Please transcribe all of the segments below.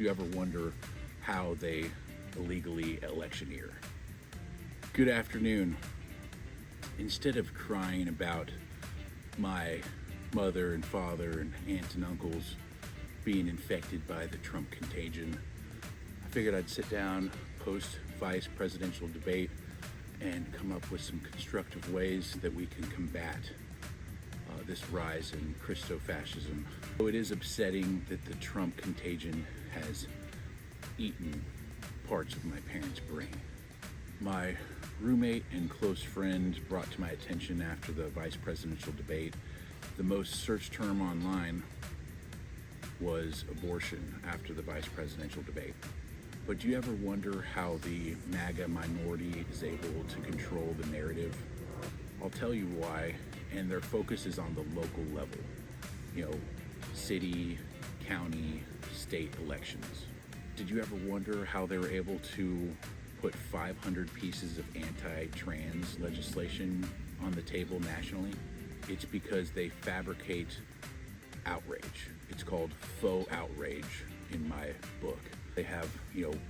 Do you ever wonder how they illegally electioneer? Good afternoon. Instead of crying about my mother and father and aunts and uncles being infected by the Trump contagion, I figured I'd sit down post-vice presidential debate and come up with some constructive ways that we can combat this rise in Christo-fascism. So it is upsetting that the Trump contagion has eaten parts of my parents' brain. My roommate and close friend brought to my attention after the vice presidential debate, the most searched term online was abortion after the vice presidential debate. But do you ever wonder how the MAGA minority is able to control the narrative? I'll tell you why, and their focus is on the local level. City, county, state elections. Did you ever wonder how they were able to put 500 pieces of anti-trans legislation on the table nationally? It's because they fabricate outrage. It's called faux outrage in my book. They have,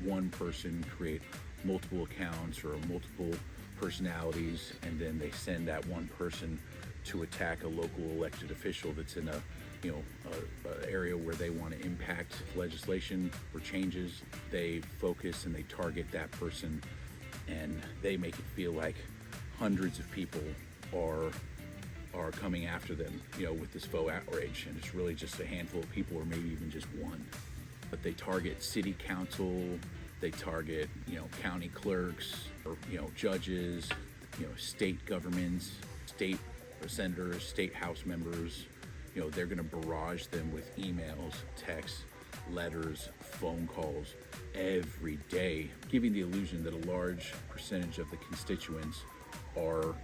one person create multiple accounts or multiple personalities, and then they send that one person to attack a local elected official that's in a area where they want to impact legislation or changes. They focus and they target that person, and they make it feel like hundreds of people are coming after them, with this faux outrage, and it's really just a handful of people, or maybe even just one. But they target city council, they target, county clerks, or, judges, state governments, state senators, state house members. They're going to barrage them with emails, texts, letters, phone calls every day, giving the illusion that a large percentage of the constituents are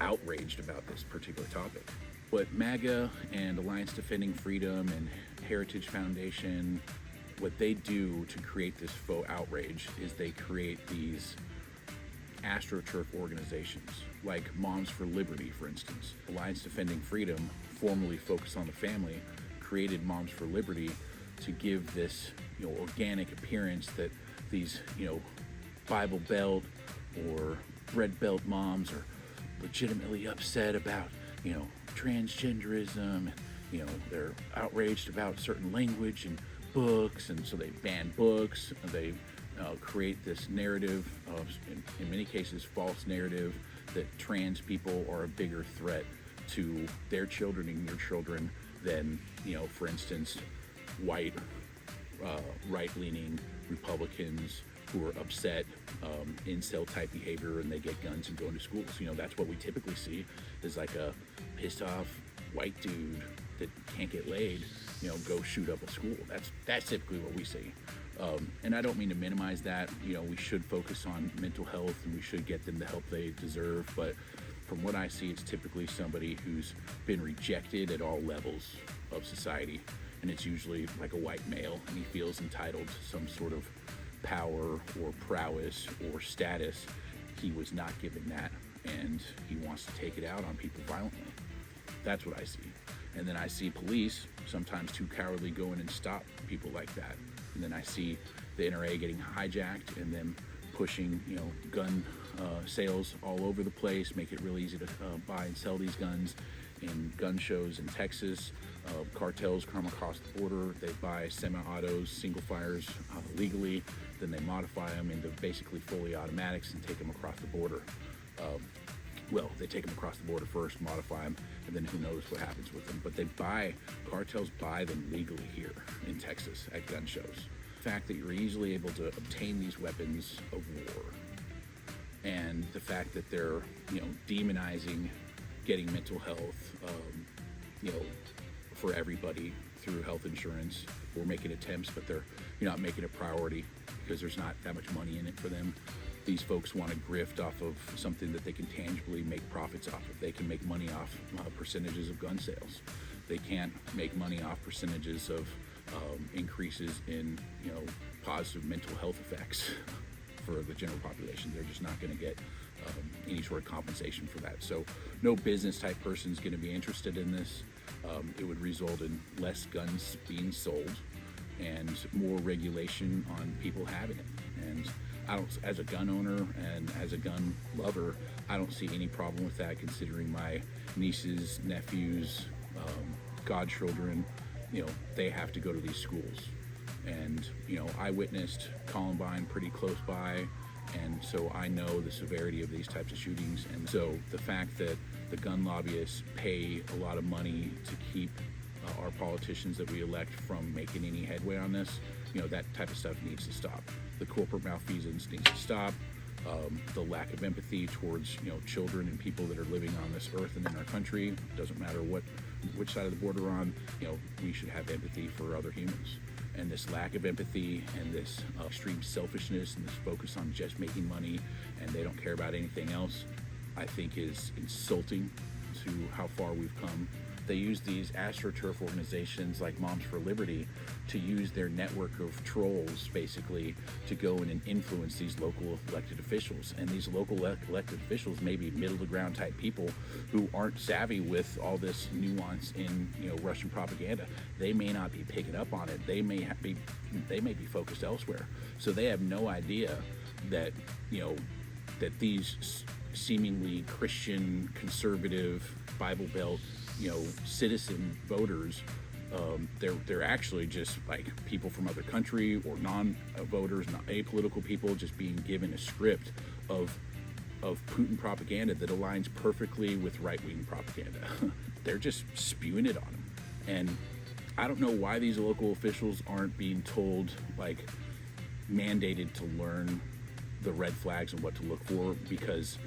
outraged about this particular topic. What MAGA and Alliance Defending Freedom and Heritage Foundation, what they do to create this faux outrage is they create these astroturf organizations, like Moms for Liberty, for instance. Alliance Defending Freedom, formerly focused on the family, created Moms for Liberty to give this, organic appearance that these, Bible Belt or Bread Belt moms are legitimately upset about, transgenderism, and, they're outraged about certain language and books, and so they ban books. They create this narrative of, in many cases, false narrative that trans people are a bigger threat to their children and your children than, for instance, white, right-leaning Republicans who are upset, incel type behavior, and they get guns and go into schools. That's what we typically see, is like a pissed off white dude that can't get laid, go shoot up a school. That's typically what we see. And I don't mean to minimize that. We should focus on mental health, and we should get them the help they deserve. But from what I see, it's typically somebody who's been rejected at all levels of society. And it's usually like a white male, and he feels entitled to some sort of power or prowess or status. He was not given that, and he wants to take it out on people violently. That's what I see. And then I see police sometimes too cowardly go in and stop people like that. And then I see the NRA getting hijacked and them pushing, gun sales all over the place, make it really easy to buy and sell these guns in gun shows in Texas. Cartels come across the border, they buy semi-autos, single fires legally, then they modify them into basically fully automatics and take them across the border. They take them across the border first, modify them, and then who knows what happens with them. But cartels buy them legally here in Texas at gun shows. The fact that you're easily able to obtain these weapons of war, and the fact that they're, demonizing getting mental health, for everybody through health insurance. We're making attempts, but they're not making a priority because there's not that much money in it for them. These folks want to grift off of something that they can tangibly make profits off of. They can make money off percentages of gun sales. They can't make money off percentages of increases in, positive mental health effects for the general population. They're just not going to get any sort of compensation for that. So no business type person is going to be interested in this. It would result in less guns being sold. and more regulation on people having it. And I don't, as a gun owner and as a gun lover, I don't see any problem with that, considering my nieces, nephews, godchildren, they have to go to these schools. And, I witnessed Columbine pretty close by, and so I know the severity of these types of shootings. And so the fact that the gun lobbyists pay a lot of money to keep our politicians that we elect from making any headway on this, that type of stuff needs to stop. The corporate malfeasance needs to stop. The lack of empathy towards children and people that are living on this earth and in our country, doesn't matter which side of the border we're on, we should have empathy for other humans. And this lack of empathy and this extreme selfishness and this focus on just making money, and they don't care about anything else, I think is insulting to how far we've come. They use these astroturf organizations like Moms for Liberty to use their network of trolls basically to go in and influence these local elected officials. And these local elected officials may be middle to ground type people who aren't savvy with all this nuance in Russian propaganda. They may not be picking up on it. They may be focused elsewhere. So they have no idea that that these seemingly Christian, conservative, Bible Belt citizen voters, they're actually just like people from other country or non-voters, not apolitical people, just being given a script of Putin propaganda that aligns perfectly with right-wing propaganda. They're just spewing it on them. And I don't know why these local officials aren't being told, like, mandated to learn the red flags and what to look for, because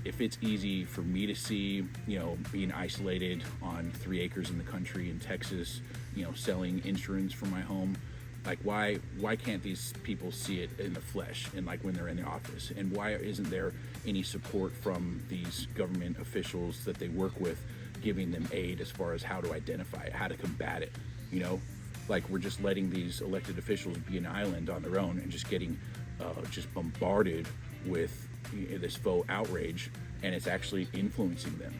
if it's easy for me to see being isolated on 3 acres in the country in Texas, selling insurance for my home, like why can't these people see it in the flesh and like when they're in the office? And why isn't there any support from these government officials that they work with, giving them aid as far as how to identify it, how to combat it? Like we're just letting these elected officials be an island on their own and just getting just bombarded with this faux outrage, and it's actually influencing them.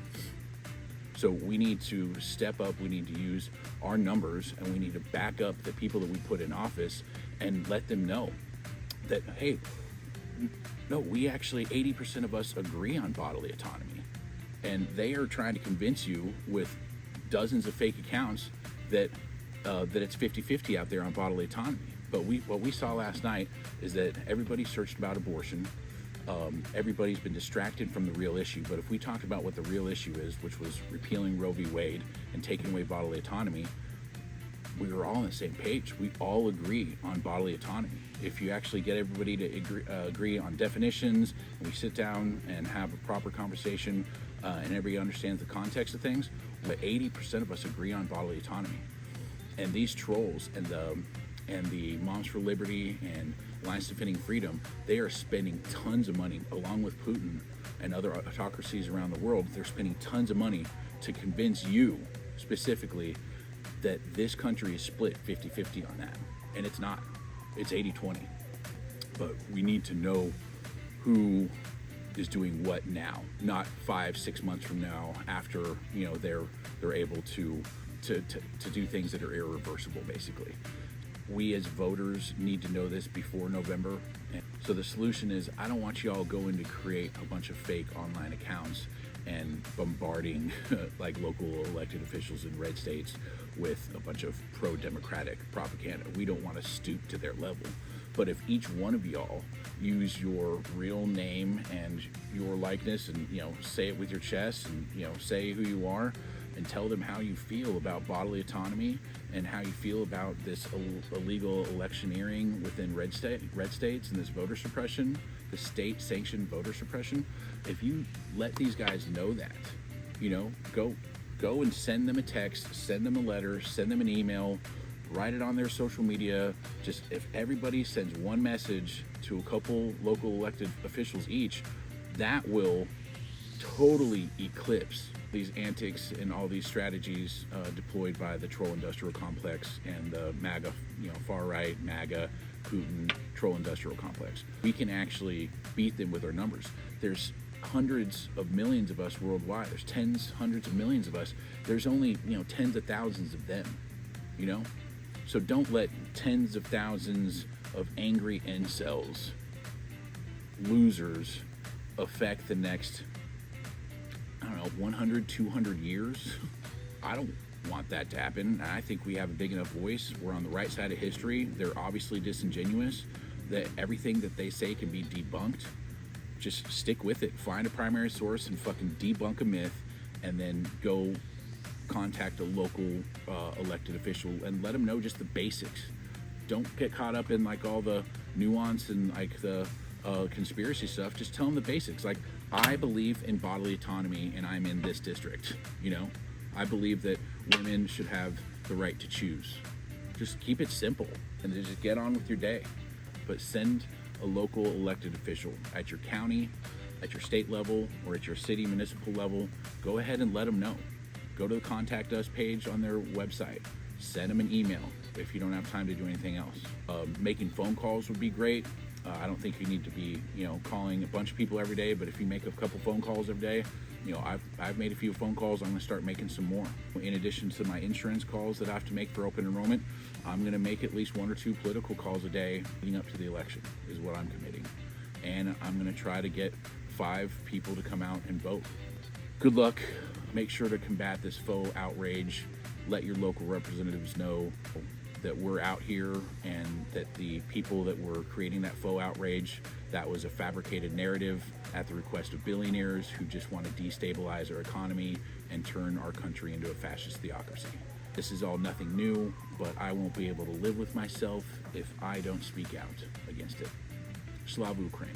So we need to step up, we need to use our numbers, and we need to back up the people that we put in office and let them know that, hey, no, we actually, 80% of us agree on bodily autonomy. And they are trying to convince you with dozens of fake accounts that it's 50-50 out there on bodily autonomy. But what we saw last night is that everybody searched about abortion. Everybody's been distracted from the real issue. But if we talked about what the real issue is, which was repealing Roe v. Wade and taking away bodily autonomy, we were all on the same page. We all agree on bodily autonomy. If you actually get everybody to agree on definitions, and we sit down and have a proper conversation, and everybody understands the context of things, but 80% of us agree on bodily autonomy. And these trolls and the Moms for Liberty and Alliance Defending Freedom, they are spending tons of money, along with Putin and other autocracies around the world. They're spending tons of money to convince you specifically that this country is split 50-50 on that. And it's not. It's 80-20. But we need to know who is doing what now, not 5-6 months from now, after they're able to do things that are irreversible, basically. We as voters need to know this before November. And so the solution is, I don't want you all going to create a bunch of fake online accounts and bombarding like local elected officials in red states with a bunch of pro-democratic propaganda. We don't want to stoop to their level. But if each one of y'all use your real name and your likeness and say it with your chest and say who you are, and tell them how you feel about bodily autonomy and how you feel about this illegal electioneering within red states and this voter suppression, the state-sanctioned voter suppression. If you let these guys know that, go and send them a text, send them a letter, send them an email, write it on their social media. Just if everybody sends one message to a couple local elected officials each, that will totally eclipse these antics and all these strategies deployed by the troll industrial complex and the MAGA, far right MAGA, Putin troll industrial complex. We can actually beat them with our numbers. There's hundreds of millions of us worldwide. There's hundreds of millions of us. There's only tens of thousands of them. So don't let tens of thousands of angry incels, losers, affect the next, I don't know, 100, 200 years. I don't want that to happen. I think we have a big enough voice. We're on the right side of history. They're obviously disingenuous, that everything that they say can be debunked. Just stick with it. Find a primary source and fucking debunk a myth, and then go contact a local elected official and let them know just the basics. Don't get caught up in like all the nuance and like the conspiracy stuff. Just tell them the basics. Like, I believe in bodily autonomy and I'm in this district. You know, I believe that women should have the right to choose. Just keep it simple and then just get on with your day. But send a local elected official at your county, at your state level, or at your city municipal level. Go ahead and let them know. Go to the Contact Us page on their website. Send them an email if you don't have time to do anything else. Making phone calls would be great. I don't think you need to be, calling a bunch of people every day, but if you make a couple phone calls every day, I've made a few phone calls. I'm going to start making some more. In addition to my insurance calls that I have to make for open enrollment, I'm going to make at least 1 or 2 political calls a day leading up to the election is what I'm committing. And I'm going to try to get 5 people to come out and vote. Good luck. Make sure to combat this faux outrage. Let your local representatives know that we're out here and that the people that were creating that faux outrage, that was a fabricated narrative at the request of billionaires who just want to destabilize our economy and turn our country into a fascist theocracy. This is all nothing new, but I won't be able to live with myself if I don't speak out against it. Slava Ukraine.